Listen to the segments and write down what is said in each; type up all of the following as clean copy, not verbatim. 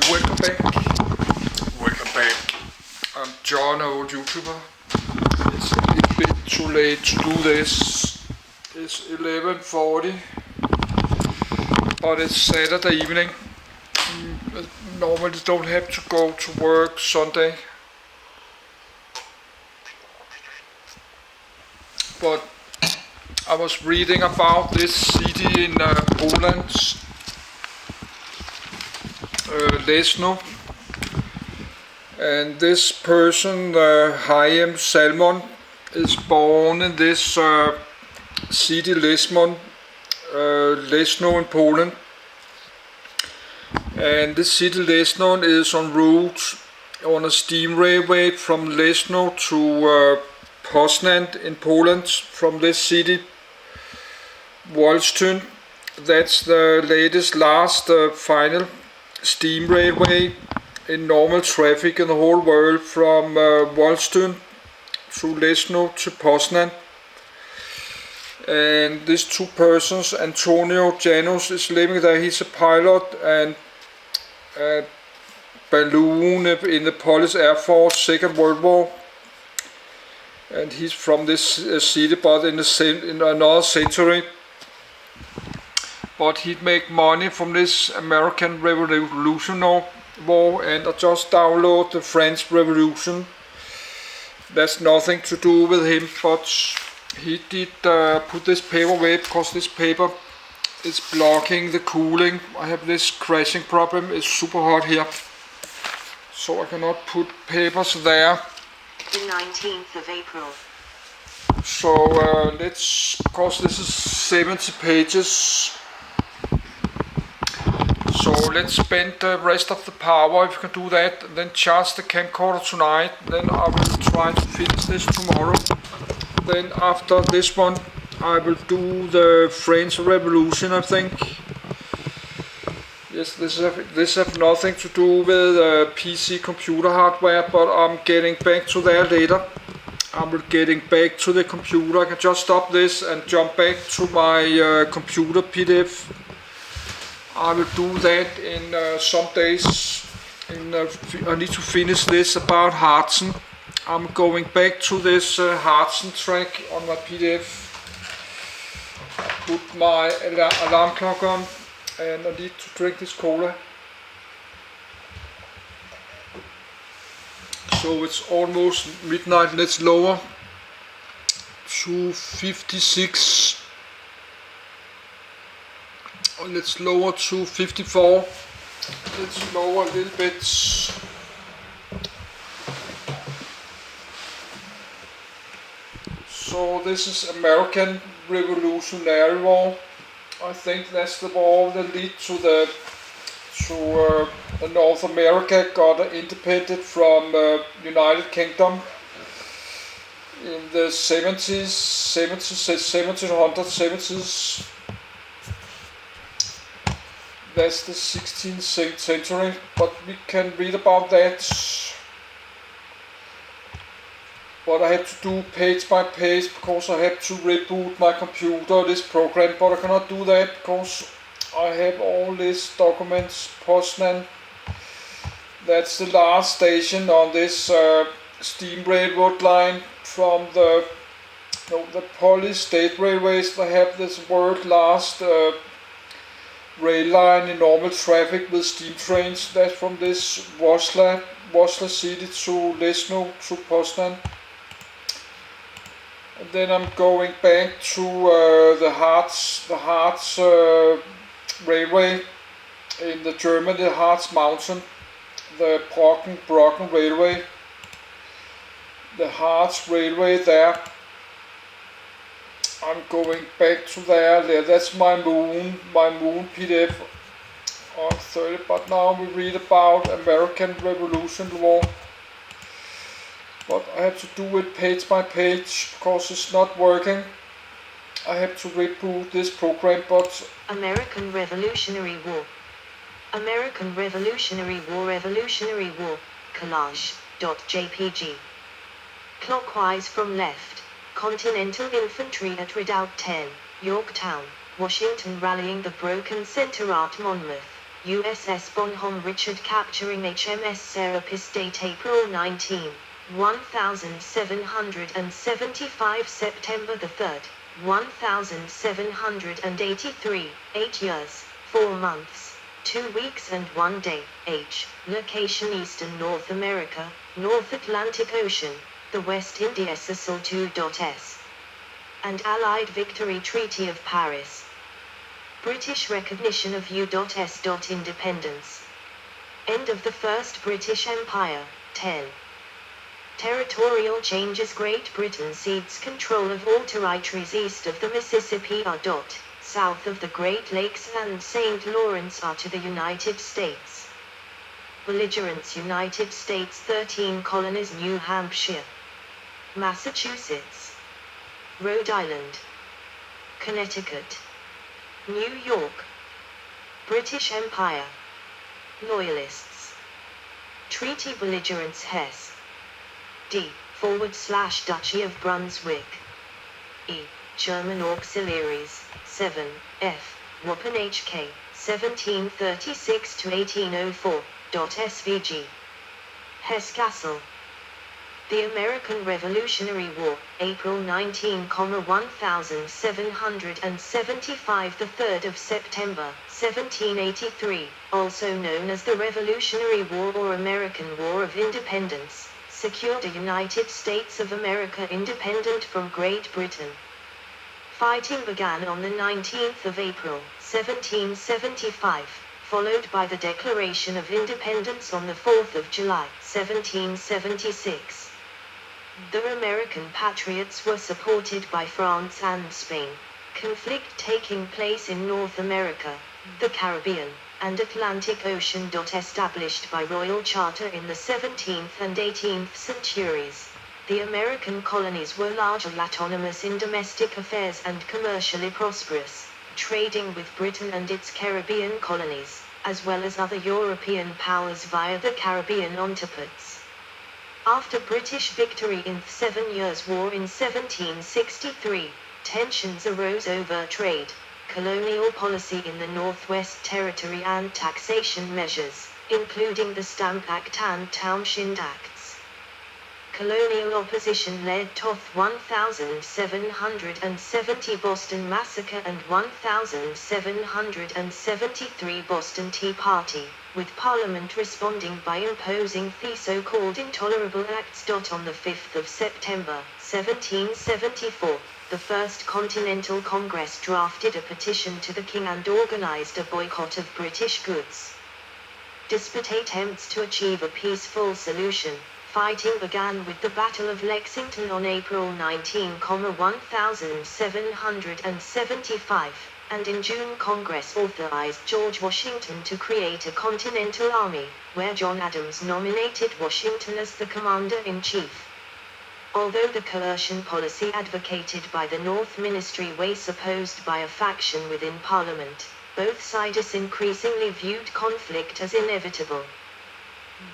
welcome back. Welcome back. I'm John, old YouTuber. It's a little bit too late to do this. It's 11:40, but it's Saturday evening. Normally don't have to go to work Sunday, but I was reading about this city in Poland, Leszno, and this person, Chaim Salmon, is born in this city Leszno in Poland. And this city Leszno is en route on a steam railway from Leszno to Poznan in Poland. From this city, Wolsztyn, that's the last final steam railway in normal traffic in the whole world, from Wolsztyn through Leszno to Poznan. And these two persons, Antonio Janus, is living there. He's a pilot and a balloon in the Polish Air Force, Second World War. And he's from this city, but in another century. But he'd make money from this American Revolutionary War, and I just download the French Revolution. That's nothing to do with him, but he did put this paper away because this paper is blocking the cooling. I have this crashing problem. It's super hot here, so I cannot put papers there. The 19th of April. So because this is 70 pages. So let's spend the rest of the power, if you can do that, and then charge the camcorder tonight. Then I will try to finish this tomorrow. Then after this one, I will do the French Revolution, I think. Yes, this have nothing to do with PC computer hardware, but I'm getting back to that later. I'm getting back to the computer. I can just stop this and jump back to my computer PDF. I will do that in some days. I need to finish this about Harzen. I'm going back to this Harzen track on my PDF. Put my alarm clock on, and I need to drink this cola. So it's almost midnight. Let's lower to 56. Let's lower to 54. Let's lower a little bit. So this is American Revolutionary War. I think that's the war that led to North America got independent from United Kingdom in the 1770s. That's the 16th century, but we can read about that. But I have to do page by page because I have to reboot my computer, this program, but I cannot do that because I have all these documents. Poznan, that's the last station on this steam railroad line from the Polish state railways. They have this world last rail line in normal traffic with steam trains. That's from this Warsaw city to Leszno to Poznan. And then I'm going back to the Harz railway in the Germany, Harz Mountain, the Brocken railway, the Harz railway there. I'm going back to there. That's my moon PDF on 30. But now we read about American Revolutionary War. But I have to do it page by page because it's not working. I have to reboot this program, but American Revolutionary War. American Revolutionary War. Revolutionary War. Collage.jpg. Clockwise from left. Continental Infantry at Redoubt 10, Yorktown, Washington, rallying the broken center at Monmouth. USS Bonhomme Richard capturing HMS Serapis date April 19, 1775 September the 3rd, 1783, 8 years, 4 months, 2 weeks and 1 day, H. Location Eastern North America, North Atlantic Ocean, the West India Cecil 2.S. and Allied Victory Treaty of Paris. British recognition of U.S. Independence. End of the First British Empire, 10. Territorial changes. Great Britain cedes control of all territories east of the Mississippi south of the Great Lakes and St. Lawrence to the United States. Belligerents. United States 13 colonies. New Hampshire, Massachusetts, Rhode Island, Connecticut, New York. British Empire. Loyalists. Treaty belligerents. Hesse. D. / Duchy of Brunswick. E. German auxiliaries. 7. F. Wappen HK. 1736 to 1804. SVG. Hesse-Kassel. The American Revolutionary War, April 19, 1775, the 3rd of September, 1783, also known as the Revolutionary War or American War of Independence, secured a United States of America independent from Great Britain. Fighting began on the 19th of April, 1775, followed by the Declaration of Independence on the 4th of July, 1776. The American patriots were supported by France and Spain. Conflict taking place in North America, the Caribbean, and Atlantic Ocean. Established by royal charter in the 17th and 18th centuries. The American colonies were largely autonomous in domestic affairs and commercially prosperous, trading with Britain and its Caribbean colonies, as well as other European powers via the Caribbean octopods. After British victory in the 7 Years' War in 1763, tensions arose over trade, colonial policy in the Northwest Territory and taxation measures, including the Stamp Act and Townshend Acts. Colonial opposition led to 1770 Boston Massacre and 1773 Boston Tea Party, with Parliament responding by imposing the so-called Intolerable Acts. On the 5th of September, 1774, the First Continental Congress drafted a petition to the King and organized a boycott of British goods. Despite attempts to achieve a peaceful solution, fighting began with the Battle of Lexington on April 19, 1775, and in June Congress authorized George Washington to create a Continental Army, where John Adams nominated Washington as the commander-in-chief. Although the coercion policy advocated by the North Ministry was opposed by a faction within Parliament, both sides increasingly viewed conflict as inevitable.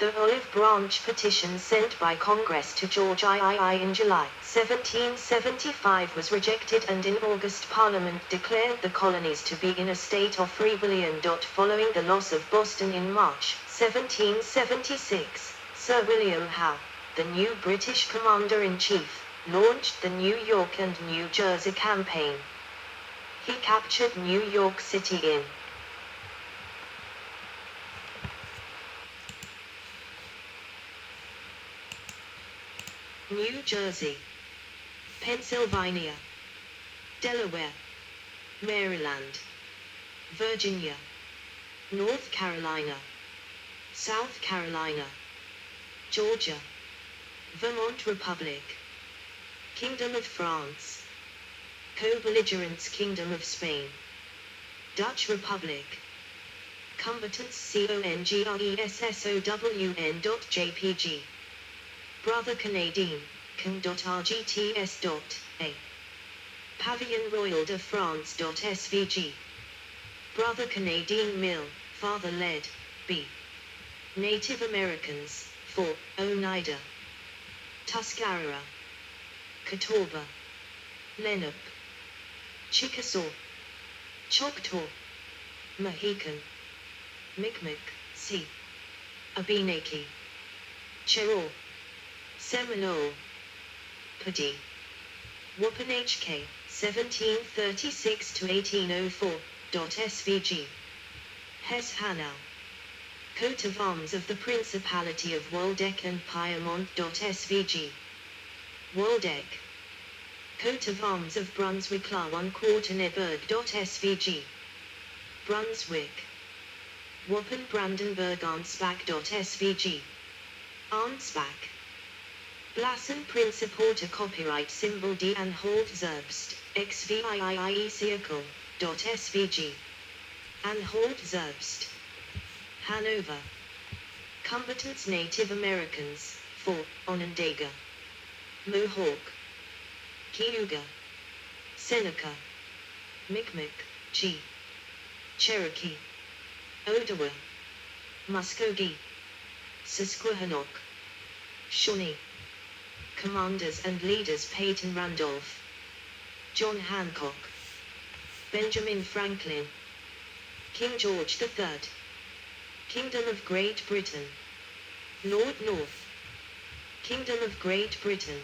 The Olive Branch petition sent by Congress to George III in July 1775 was rejected, and in August Parliament declared the colonies to be in a state of rebellion. Following the loss of Boston in March 1776, Sir William Howe, the new British commander-in-chief, launched the New York and New Jersey campaign. He captured New York City in New Jersey, Pennsylvania, Delaware, Maryland, Virginia, North Carolina, South Carolina, Georgia, Vermont Republic, Kingdom of France, Co-belligerents Kingdom of Spain, Dutch Republic, combatants CONGRESSOWN.JPG, Brother Canadien, Can.RGTS.A, Pavillon Royal de France.SVG, Brother Canadien Mill, Father Led, B. Native Americans, 4, Oneida, Tuscarora, Catawba, Lenape, Chickasaw, Choctaw, Mohican, Micmac, C. Abenaki, Cherokee, Seminole, Padi, Wapanhk, 1736 to 1804. SVG. Hes Hanau. Coat of Arms of the Principality of Waldeck and Piedmont. SVG. Waldeck. Coat of Arms of Brunswick La 1/4 Neberg. SVG. Brunswick. Wappen Brandenburg Arnsbach. SVG. Arnsbach. Blassen Principauta Copyright Symbol D. Anhalt Zerbst, XVIIIE Circle. SVG. Anhalt Zerbst. Hanover. Combatants Native Americans, 4, Onondaga. Mohawk. Cayuga. Seneca. Micmac, G. Cherokee. Odawa. Muskogee. Susquehannock. Shawnee. Commanders and Leaders Peyton Randolph. John Hancock. Benjamin Franklin. King George III. Kingdom of Great Britain. Lord North. Kingdom of Great Britain.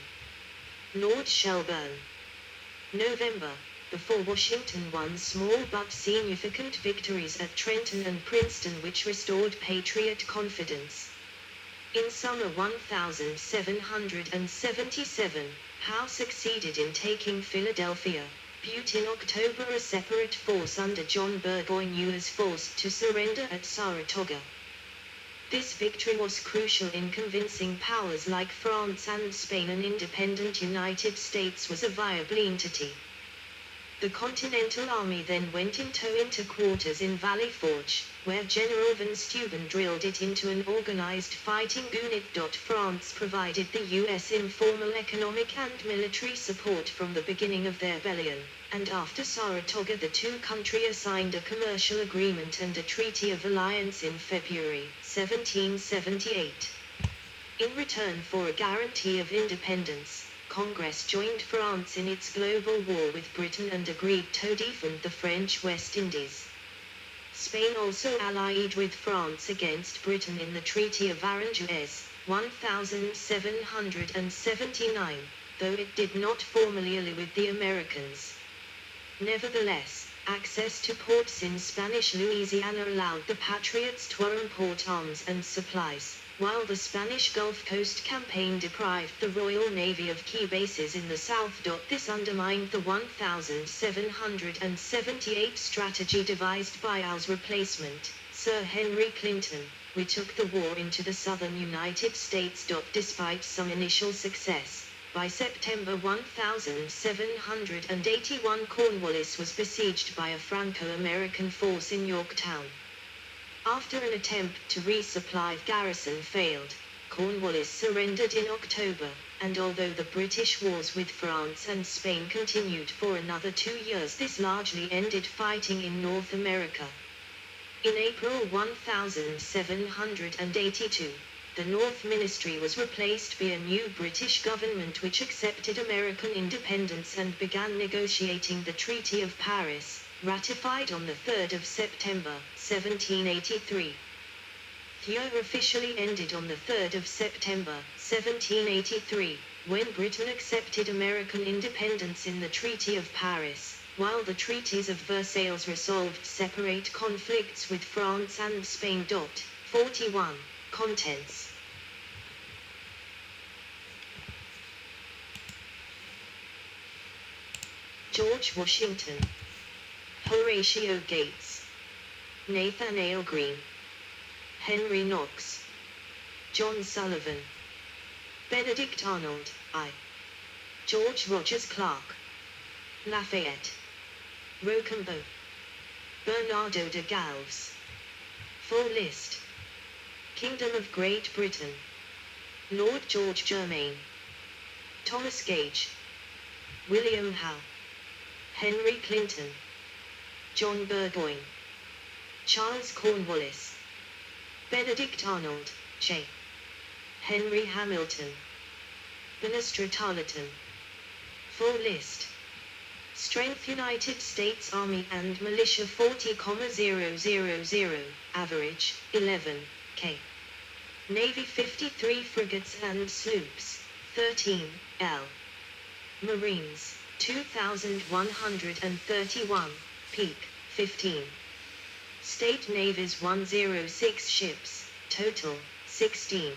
Lord Shelburne. November, before Washington won small but significant victories at Trenton and Princeton which restored Patriot confidence. In summer 1777, Howe succeeded in taking Philadelphia, but in October a separate force under John Burgoyne was forced to surrender at Saratoga. This victory was crucial in convincing powers like France and Spain an independent United States was a viable entity. The Continental Army then went into quarters in Valley Forge, where General von Steuben drilled it into an organized fighting unit. France provided the U.S. informal economic and military support from the beginning of their rebellion, and after Saratoga the two countries signed a commercial agreement and a treaty of alliance in February 1778. In return for a guarantee of independence, Congress joined France in its global war with Britain and agreed to defend the French West Indies. Spain also allied with France against Britain in the Treaty of Aranjuez, 1779, though it did not formally ally with the Americans. Nevertheless, access to ports in Spanish Louisiana allowed the Patriots to import arms and supplies, while the Spanish Gulf Coast campaign deprived the Royal Navy of key bases in the south. This undermined the 1778 strategy devised by Howe's replacement, Sir Henry Clinton, which took the war into the southern United States. Despite some initial success, by September 1781 Cornwallis was besieged by a Franco-American force in Yorktown. After an attempt to resupply garrison failed, Cornwallis surrendered in October, and although the British wars with France and Spain continued for another 2 years, this largely ended fighting in North America. In April 1782, the North Ministry was replaced by a new British government which accepted American independence and began negotiating the Treaty of Paris, ratified on the 3rd of September, 1783. The war officially ended on the 3rd of September, 1783, when Britain accepted American independence in the Treaty of Paris, while the treaties of Versailles resolved separate conflicts with France and Spain. 41. Contents. George Washington, Horatio Gates, Nathanael Greene, Henry Knox, John Sullivan, Benedict Arnold, I. George Rogers Clark, Lafayette, Rochambeau, Bernardo de Galvez. Full list. Kingdom of Great Britain, Lord George Germain, Thomas Gage, William Howe, Henry Clinton, John Burgoyne, Charles Cornwallis, Benedict Arnold, J. Henry Hamilton, Banastra Tarleton. Full list. Strength United States Army and Militia 40,000, average 11 K. Navy 53 frigates and sloops 13 L. Marines 2,131, peak 15. State Navies 106 ships, total 16.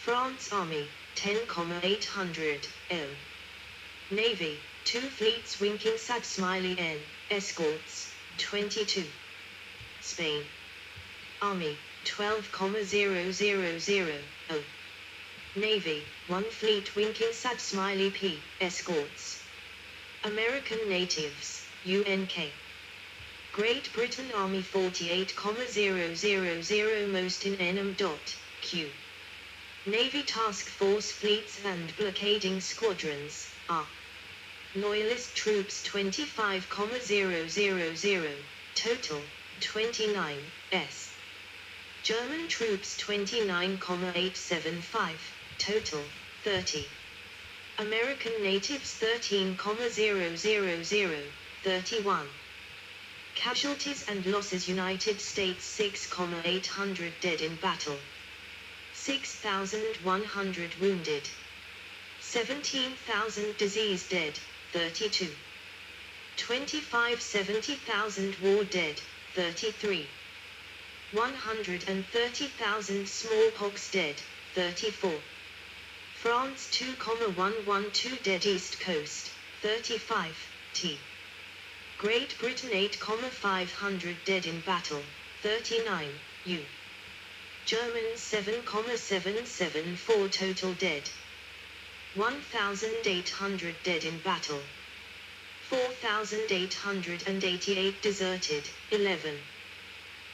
France Army 10,800 M. Navy 2 fleets Winking Sad Smiley N, escorts 22. Spain Army 12,000 O. Navy 1 fleet Winking Sad Smiley P, escorts. American Natives, UNK. Great Britain Army 48,000 most in NM.Q. Navy Task Force fleets and blockading squadrons, R. Loyalist troops 25,000, total 29, S. German troops 29,875, total 30. American natives 13,000, 31. Casualties and losses: United States 6,800 dead in battle, 6,100 wounded, 17,000 disease dead, 32. 70,000 war dead, 33. 130,000 smallpox dead, 34. France 2,112 dead, East Coast 35 T. Great Britain 8,500 dead in battle, 39 U. Germans 7,774 total dead, 1,800 dead in battle, 4,888 deserted, 11.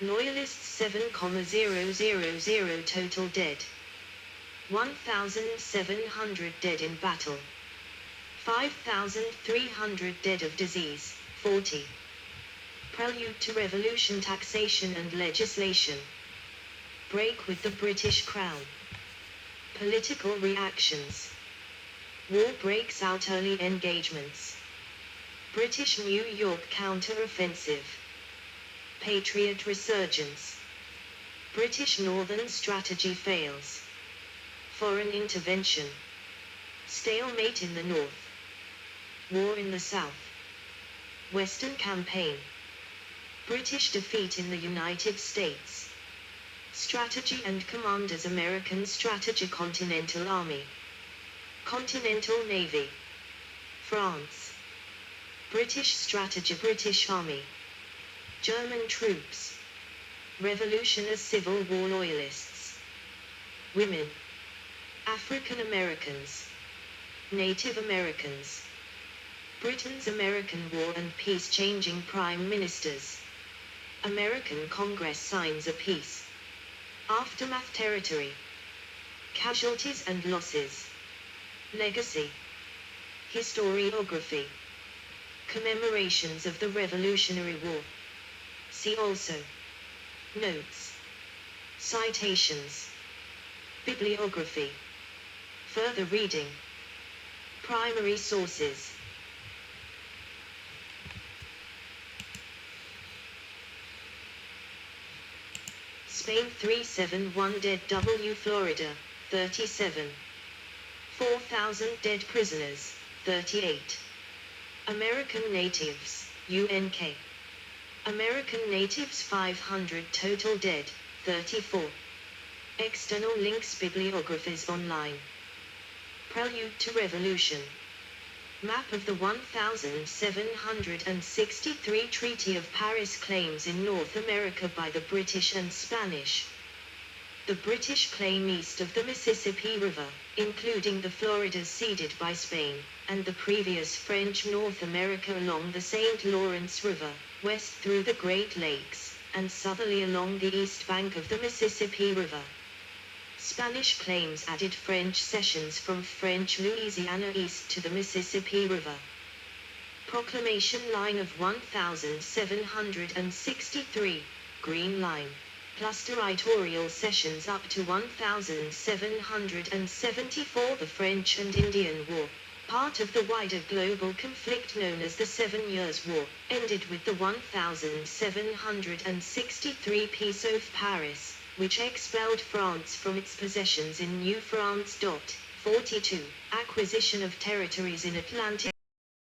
Loyalists 7,000 total dead, 1,700 dead in battle, 5,300 dead of disease, 40. Prelude to revolution: taxation and legislation. Break with the British Crown. Political reactions. War breaks out: early engagements. British New York counter-offensive. Patriot resurgence. British Northern strategy fails. Foreign intervention. Stalemate in the North. War in the South. Western campaign. British defeat in the United States. Strategy and commanders: American strategy, Continental Army, Continental Navy. France. British strategy, British Army. German troops. Revolutionaries, Civil War loyalists. Women. African Americans. Native Americans. Britain's American War and Peace changing prime ministers. American Congress signs a peace. Aftermath: territory. Casualties and losses. Legacy. Historiography. Commemorations of the Revolutionary War. See also. Notes. Citations. Bibliography. Further reading. Primary sources. Spain 371 dead, W. Florida 37. 4,000 dead prisoners, 38. American natives, UNK. American natives 500 total dead, 34. External links: bibliographies online. Prelude to Revolution. Map of the 1763 Treaty of Paris claims in North America by the British and Spanish. The British claim east of the Mississippi River, including the Floridas ceded by Spain, and the previous French North America along the St. Lawrence River, west through the Great Lakes, and southerly along the east bank of the Mississippi River. Spanish claims added French cessions from French Louisiana east to the Mississippi River. Proclamation line of 1763, Green Line, plus territorial cessions up to 1774. The French and Indian War, part of the wider global conflict known as the 7 Years' War, ended with the 1763 Peace of Paris, which expelled France from its possessions in New France. 42. Acquisition of territories in Atlantic